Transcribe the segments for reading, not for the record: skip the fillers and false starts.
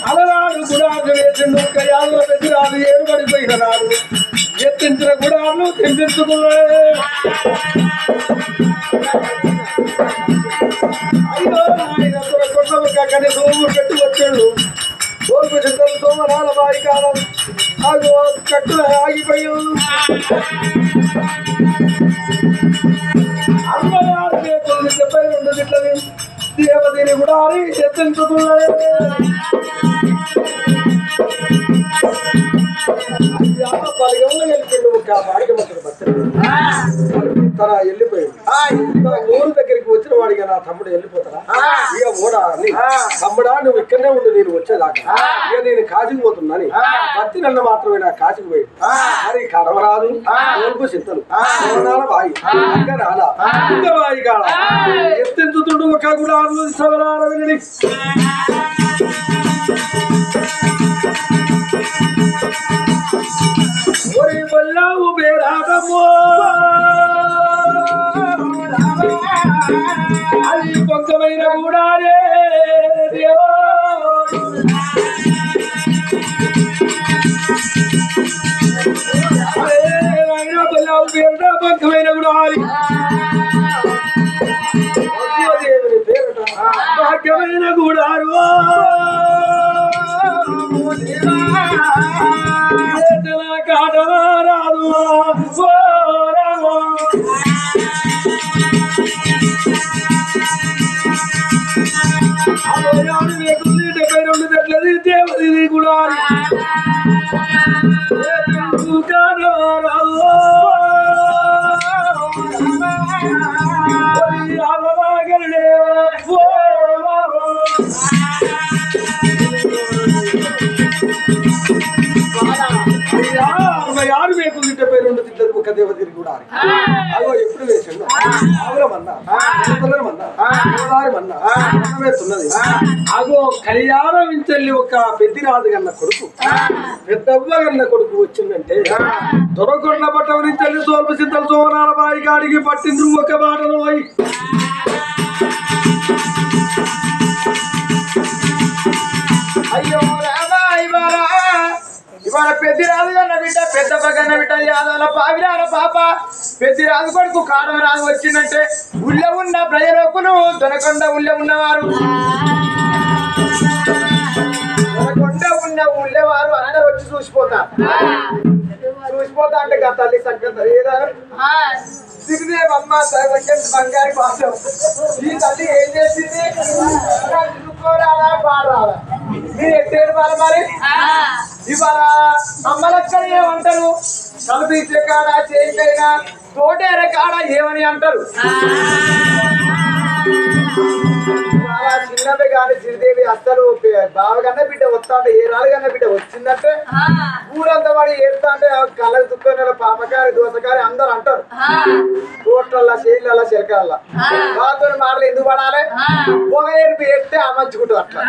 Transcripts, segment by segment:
అలనాడు గుడాలు వేసిండు కయ్యాల్లో పెట్టి రాదు ఏరుబడిపోయిన నాడు ఎత్తించిన గుడాలు తెంపించుకున్నాడు. అయ్యో ఆయన కొట్టకని సోము పెట్టి వచ్చాడు. సోము సిద్ధం సోమనాల బాయి కాలం అది కట్టున ఆగిపోయాడు. అమ్మవారు 72 గిట్లని దేవదేని కూడా ఎత్తించుకున్నాడు. పలిగంలో వెళ్ళిపోయిండు. ఒక బాడిగమ్మతుడు బచ్చలు తన వెళ్ళిపోయాడు. ఊరు దగ్గరికి వచ్చిన వాడిగా నా తమ్ముడు వెళ్ళిపోతాడా ఇక ఓడా అని తమ్ముడా నువ్వు ఇక్కడనే ఉండు నేను వచ్చేదాకా ఇక నేను కాశీకి పోతున్నాని పత్తి నన్ను మాత్రమే నా కాశీకి పోయాడు. మరి కడవరాదు తోలుకు చింతలు బాయి అక్కడ అలా ఇంకా బాయి కాడ ఎత్తించుతుండు ఒక కూడా సవరాల వెళ్ళి ఒరి బల్లావు బేరాటమో అది కొంచెమైన కూడా బల్లావు పేరట పంచమైన కూడా దేవుని పేరట భాగ్యమైన కూడారు కాటరాదు దేవది కూడా యారు వేకు గిట్ట పేరు తిట్టదు ఒక దేవతకి కూడా అదో ఎప్పుడు వేసాడు ఆవులమన్నా మన్నాతున్నది అగో కళ్యాణించల్లి ఒక పెద్దిరాజు కన్న కొడుకు పెద్దవ్వ కన్న కొడుకు వచ్చిందంటే దొరకొండ పట్టవరించల్లి సోల్ప సిద్ధం సోమనాల బాయి కాడికి పట్టిండ్రు ఒక మాటలో పోయి అయ్యో ఇవాళ పెద్దిరాజు కన్న బిడ్డ పెద్దప్ప కన్న బిడ్డ యాదవుల పావిరాల పాప పెద్దిరాజు కొడుకు కాడమరాజు వచ్చిందంటే ఊళ్ళో ఉన్న ప్రజలోకులు దొనకొండ ఊళ్ళో ఉన్నవారు ఊళ్ళో వారు అందరూ వచ్చి చూసిపోతా అంటే గా తల్లి సంగతి ఏదా సిరిదేవి అమ్మ బంగారు పాఠం ఈ తల్లి ఏం చేసింది పాడరాదా మీరు ఎట్టేరు బాల మరి ఇవాళ అమ్మలక్కడ ఏమంటారు కలుపీచే కాడ చేయికైనా తోటేర కాడ ఏమని అంటారు. చిన్నది కానీ శ్రీదేవి అసలు బావగన్న బిడ్డ వస్తా అంటే ఏ రాలుగన్న బిడ్డ వచ్చిందంటే ఊరంతా వాడి ఏడుతా అంటే కళ్ళకు దుఃఖం పాపకారి దోసకారి అందరు అంటారు. తోటల్లా చేళ్ళ చిలకల్లా బాతో మాటలు ఎందుకు పడాలి పొగ ఏడుపు ఏడితే అమ్మంచుకుంటారు అట్లా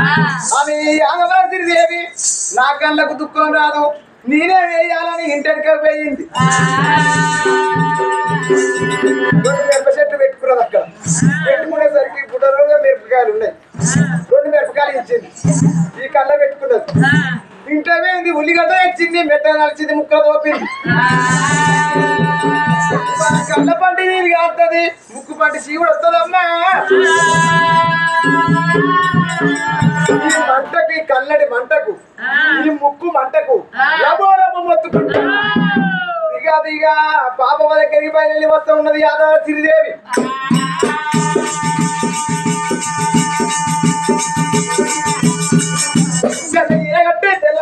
అని యాదవ శ్రీదేవి నా కళ్ళకు దుఃఖం రాదు నేనే వేయాలని ఇంటెనక వేయింది. మిరప చెట్టు పెట్టుకున్నది అక్కడ పెట్టుకునేసరికి బుడ్డలుగా మిరపకాయలు ఉన్నాయి. 2 మిరపకాయలు ఇచ్చింది ఈ కళ్ళ పెట్టుకున్నది. ఇంట్లో పోయింది ఉల్లిగడ్డ ఇచ్చింది మెట్ట నలిచింది ముక్క తోపింది. కళ్ళ పంటి నీరు కాస్తుంది ముక్కు పంటి చీవుడు వస్తుందమ్మా. ఈ మంటకు ఈ కళ్ళడి మంటకు ఈ ముక్కు మంటకు లబోరబ మొత్తుకుంటా ఇక పాప దగ్గరికి బయలు వస్తూ ఉన్నది యాదవ శ్రీదేవి. తెల్ల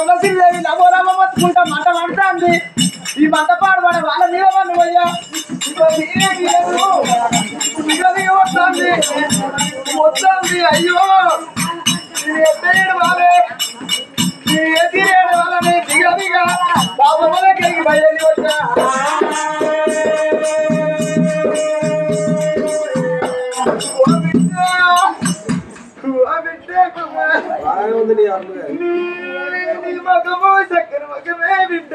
బాబమ్మ శ్రీదేవి నవ్వు నవ్వ మొత్తుకుంటా మంట పడుతుంది ఈ మంట పాడుపడే వాళ్ళ మీద వాళ్ళు పోయా వస్తుంది అయ్యో ఎత్తేడు వాళ్ళే ఎత్తిరేడు వాళ్ళని దిగదిగా బాబమ్మ దగ్గరికి బయలుదేరి వచ్చా చక్కెర మగమే బిడ్డ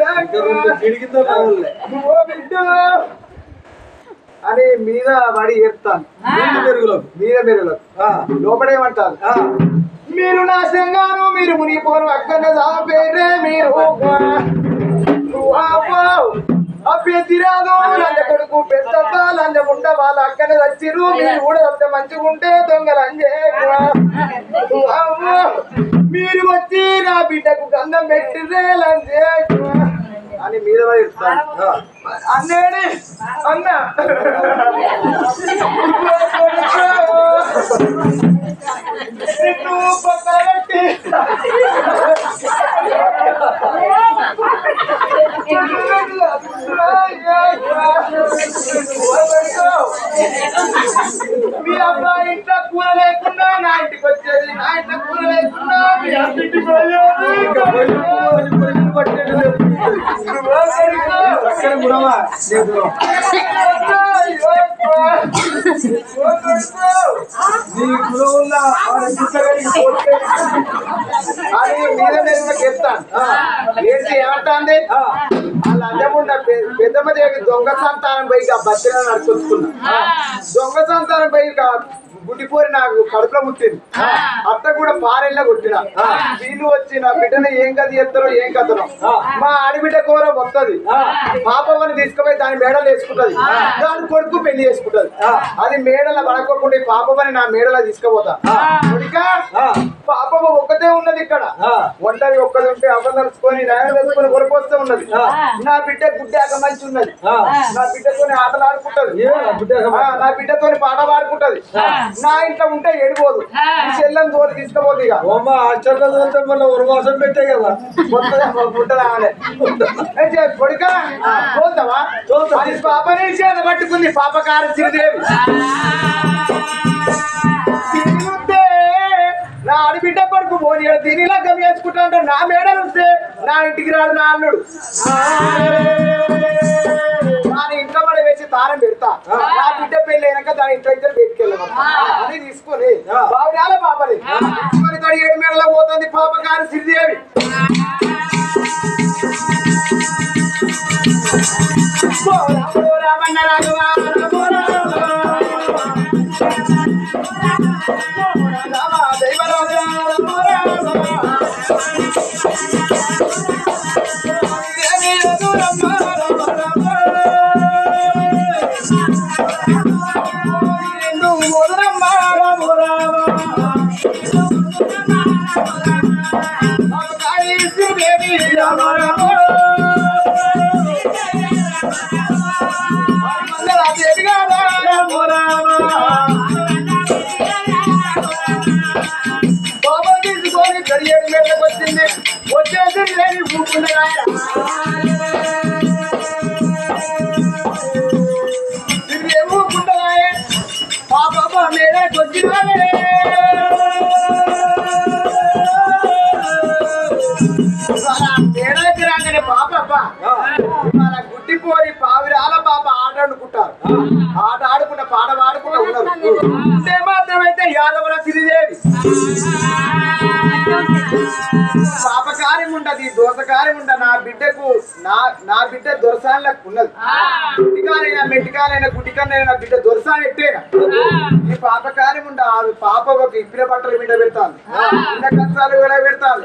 అని మీద పడి ఏడుతాను మీద మెరుగులకు లోపడేమంటారు మీరు నాశనంగాను మీరు మునిగిపోను అక్కడనే పేరే మీరు అభ్యర్థిరాదు లంజ కొడుకు పెద్దప్ప లంజ ఉండ వాళ్ళ అక్కనే వచ్చిర్రు మీరు కూడా వస్తే మంచిగా ఉంటే దొంగలంజే మీరు వచ్చి నా బిడ్డకు గంధం పెట్టిరే లంజే అని మీద అన్నేడి అన్న పక్కనట్టి మీ అబ్బాయి ఇంట్లో కూర లేకుండా నా ఇంటికి వచ్చేది నా ఇంట్లో కూర లేకుండా మీ అబ్బాయింటికి అని మీద చెప్తాను ఏంటి ఏమంటాంది వాళ్ళ అజముండ పెద్దమ్మ దేవి దొంగ సంతానం పోయి బచ్చగా నడుచుకున్నా దొంగ సంతానం పోయి గుడ్డిపోయి నాకు కడుపులో ముట్టింది అత్త కూడా పారెళ్ళ కొట్టిన వీళ్ళు వచ్చి నా బిడ్డను ఏం గది ఎత్తారో ఏం కథనో మా ఆడిబిడ్డ కూర వస్తుంది పాపమ్మని తీసుకుపోయి దాని మేడలు వేసుకుంటది దాని కొడుకు పెళ్లి చేసుకుంటది అది మేడల పడకోకుండా పాపమ్మని నా మేడలో తీసుకుపోతా పాపమ్మ ఒక్కతే ఉన్నది ఇక్కడ ఒంటరి ఒక్కది ఉంటే అవ్వ నడుచుకొని నాయన తెలుసుకొని కొరకొస్తూ ఉన్నది నా బిడ్డ గుడ్డాక మంచి ఉన్నది నా బిడ్డతోని ఆటలు ఆడుకుంటది నా బిడ్డతోని పాట పాడుకుంటది నా ఇంట్లో ఉంటే ఏడిపోదు చెల్లని తోలు తీసుకుపోదు ఇక మళ్ళీ ఉరవాసం పెట్టే కదా కొడుక చూద్దామా పాపని చేత పట్టుకుంది పాపకారు శ్రీదేవి నా ఆడబిడ్డ కొడుకు పోనీ దీని లగ్గం చేసుకుంటా అంటే నా మేడలు వస్తే నా ఇంటికి రాడు నా అల్లుడు దాని ఇంట్లో పడి వేసి తారం పెడతా నా బిడ్డ పెళ్లి అయినాక దాని ఇంట్లో ఇద్దరు పెట్టుకెళ్ళను అని తీసుకొని బావిడాల పాపని తీసుకొని తడి 7 మేడలో పోతుంది పాపకారు శ్రీదేవి రామన్న రాఘవా గుడ్డిపోరి పావిరాల పాప ఆట ఆడుకుంటారు ఆట ఆడుకుంటా పాట పాడుకుంటా ఉన్నారు మాత్రమైతే యాదవుల శ్రీదేవి పాపకార్యం ఉండదు దోసకార్యం ఉండ నా బిడ్డకు నా బిడ్డ దొరసాలకు ఉన్నది గుడ్డికారైనా మెట్టికారైనా గుడ్డికన్నైనా నా బిడ్డ దొరసాని ఎట్టేనా ఈ పాపకార్యం ఉండ పాప ఒక ఇప్పిన బట్టలు బిడ్డ పెడతాను చిన్న కష్టాలు కూడా పెడతాను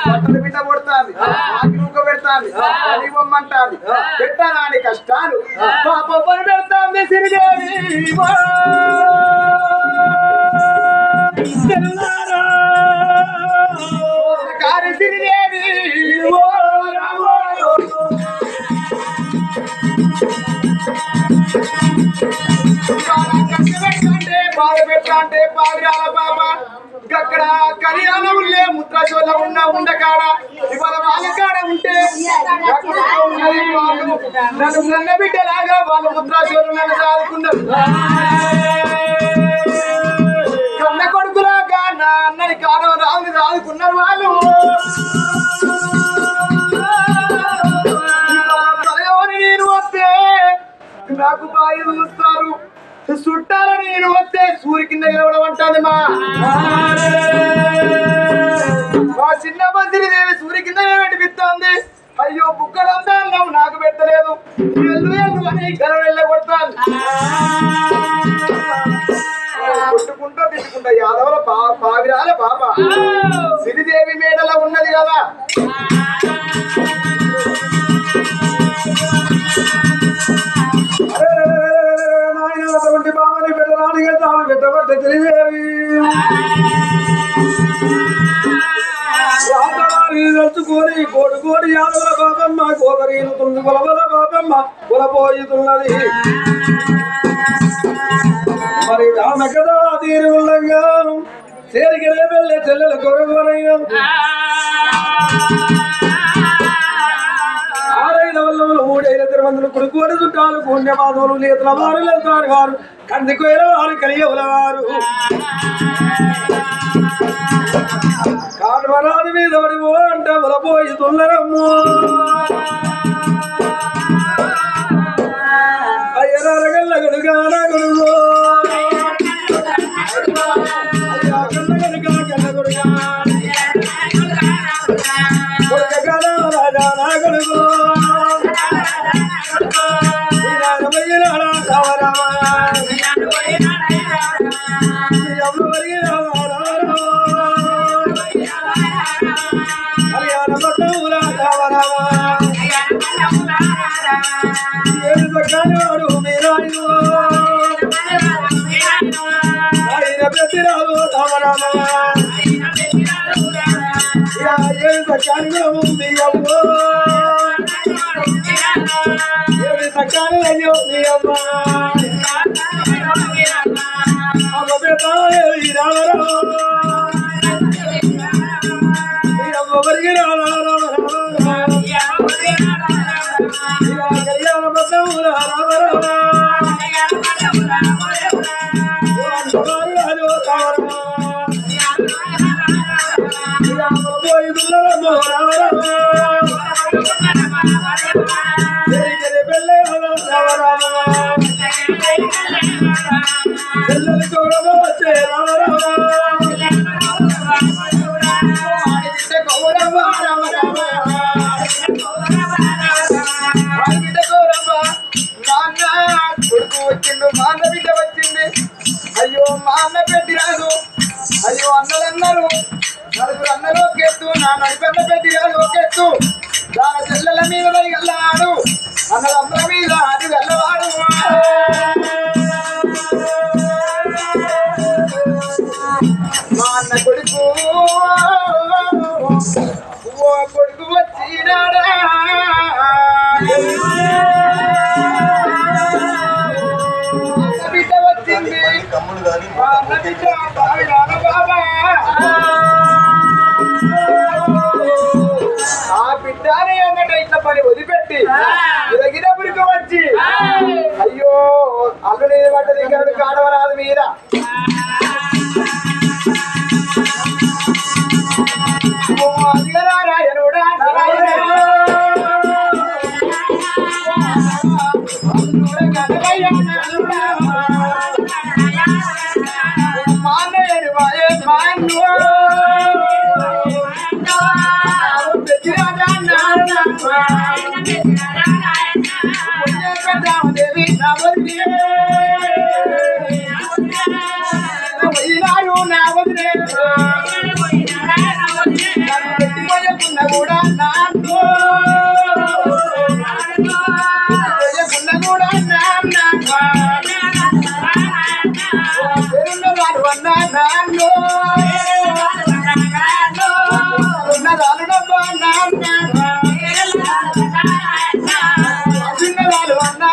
బట్టలు బిడ్డ కొడతాను ఆకిరూక పెడతాను పని బొమ్మంటాను పెట్టాను అని కష్టాలు పాప పని పెడతాను శ్రీదేవి శ్రీదేవి బాధ పెట్టా అంటే పావిరాల బాబా అక్కడ కళ్యాణంలే ముద్రాశోల ఉండకాడ ఇవాళ వాళ్ళ కాడ ఉంటే ఉన్నది వాళ్ళు నన్ను నన్న బిడ్డలాగా వాళ్ళు ముద్రాశోలు నన్ను సాదుకున్నారు కన్న కొడుకులాగా నా అన్నని కాడో రావుని సాదుకున్నారు వాళ్ళు నేను వస్తే నాకు బాయి చూస్తారు చుట్టాలని నేను వస్తే సూర్య కింద నిలబడమంటాది మా చిన్న మంత్రి దేవి సూర్య కింద నిలబెట్టిపిస్తోంది అయ్యో బుక్కలంతా నాకు పెట్టలేదు ఎల్లు ఎల్లు అని గలం వెళ్ళగొడతాను కొట్టుకుంటా తిట్టుకుంటా యాదవుల పావిరాల పాప సిరిదేవి మేడలో ఉన్నది కదా బామని పెట్టడానికి తాను పెట్టబట్ట శ్రీదేవి తలుచుకొని కోడుకోడి యాదవుల పాపమ్మ కోదరీనుతుంది కొలవల పాపమ్మ కొలపోయితున్నది మరి ఆమె కదా తీరుగా చేరికి రేపెళ్ళే చెల్లెల కొరగొనైనా మూడైన తిరుమందులు కుడుకోడి చుట్టాలు పుణ్యమాధవులు నేతల వారు లేతారు వారు కందికోయిన వారు కలియవుల వారు కాటువరాని మీద పడిపో అంటే బలపోయి తుల్లరమ్ము అయ్యరగల్ల గడుగా గడుగు అయ్యా కన్న గడుగా కన్న గడుగా రాజా నా గడుగు వాడు మీరాయు ఆయన ప్రతిరాలు రామరామ సకాని మీ అవ్వ సకాని అయ్యో మీ అమ్మ అమ్మ పేతాయి రామరామ మీ అమ్మ వరిగి రామరామ కళ్యాణ బద్దముల రామరామ వచ్చిండు మా అన్న బిడ్డ వచ్చింది అయ్యో మా అన్న పెట్టి రాదు అయ్యో అన్నలన్నారు నలుగురు అన్నలు ఒకెత్తు నా నడిపెన్న పెట్టి రాదు ఒకెత్తు దాని చెల్లెల మీద వెళ్ళవాడు అన్నలందరి మీద అది వెళ్ళవాడు మా అన్న కొడుకు ఓ కొడుకు వచ్చినాడా బిడ్డ వచ్చింది మా అన్న బిడ్డ బాబా ఆ బిడ్డని అన్నట్టు ఇట్లా పని వదిలిపెట్టి ఇదగినప్పటికి వచ్చి అయ్యో అల్లుడు ఏది పడ్డది ఇంకా కాడవరాదు మీద నారాయణుడా మానేడు మాయే మాన్ను దేవి నవది నవది కూడా నాన్న కూడా వాడు అన్నా నాన్న ఉన్నదాలు డబ్బా నాన్న చిన్నవాళ్ళు అన్నా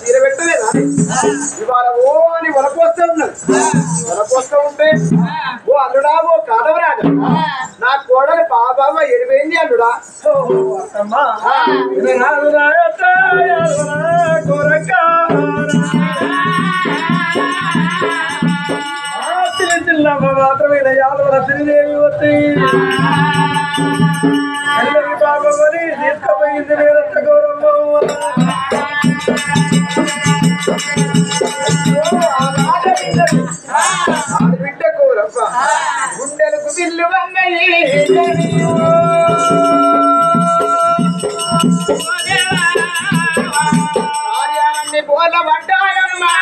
చీర పెట్టలేదా ఇవాళ ఓ అని వలపోస్తూ ఉన్నది వలపోస్తూ ఉంటే ఓ అల్లుడా ఓ కాదవరాడు నా కోడలు బాబా ఎడిపోయింది అల్లుడా మాత్రమే యాదవ శ్రీదేవి వస్తాయి బాబని తీసుకుపోయింది నేనంత గౌరవం బిడ్డ గౌరవ్వ గుండెలకు బిల్లు అన్నయ్యి కార్యాలన్నీ పోల పడ్డాయమ్మా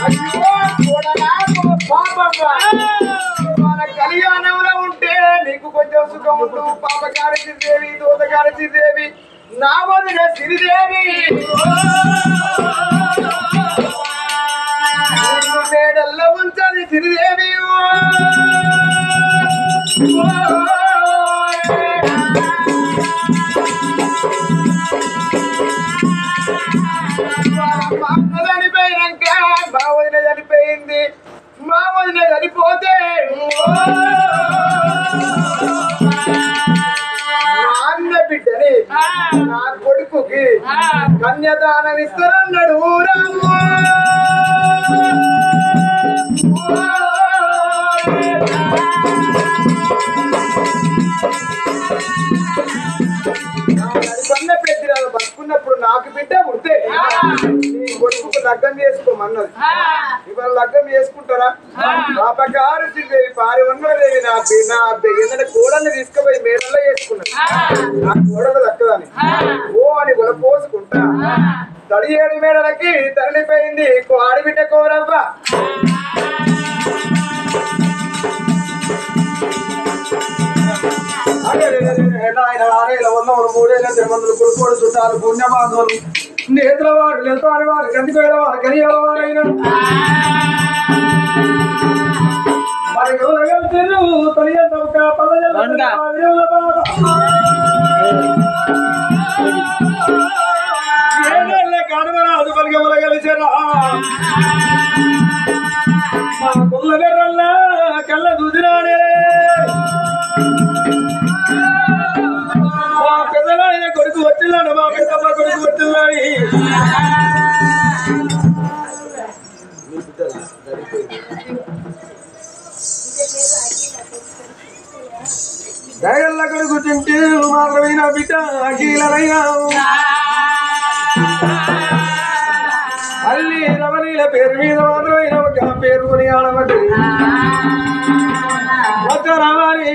అయ్యో చూడరా పాపమ్మ మన కళ్యాణంలో ఉంటే నీకు కొంచెం సుఖం ఉండు పాపగారి శ్రీదేవి దూతగారి శ్రీదేవి నా వదిన శ్రీదేవి మేడల్లో ఉంచది శ్రీదేవి చనిపోయినాక మా వదిన చనిపోయింది మా వదిన చనిపోతే అన్న బిడ్డని నా కొడుకుకి కన్యాదానం ఇస్తారన్నాడు రాము కన్న పెద్దరాలు బతుకున్నప్పుడు నాకు బిడ్డ పుడితే నీ కొడుకు లగ్గం చేసుకోమన్నది ఇవాళ లగ్గం చేసుకుంటారా పాపగారు శ్రీదేవి పారి ఉన్నదేవి నా ఎందుకంటే కోడల్ని తీసుకుపోయి మేడల్లో చేసుకున్నది నా కోడలు దక్కదని ఓ అని కూడా పోసుకుంటా తడి 7 మేడలకి తరలిపోయింది ఆడిబిడ్డ కోరవ్వ మూడేళ్ళ తిరుమందులు కొడుకోడు చుట్టాలు పుణ్యబాంధవులు నేత్రవాడు లెల్తారి వారు కందిపోయిన వారు కనియాల వారైన కానుమరాజు పలిగమల కలిసారా మా కుల్ల బెర్రల్లా కళ్ళ దూదిరాడే మా పెద్దలైన కొడుకు వచ్చిన్నాడు మా పెద్దమ్మ కొడుకు వచ్చిన్నాడు దయగల్ల కొడుకు తింటే మాత్రమైన బిడ్డ అఖీలయ్యావు అల్లి రమణీల పేరు మీద మాత్రమైన ఒక పేరు కొని ఆడబట్టి ఒక రమణి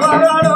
Maria,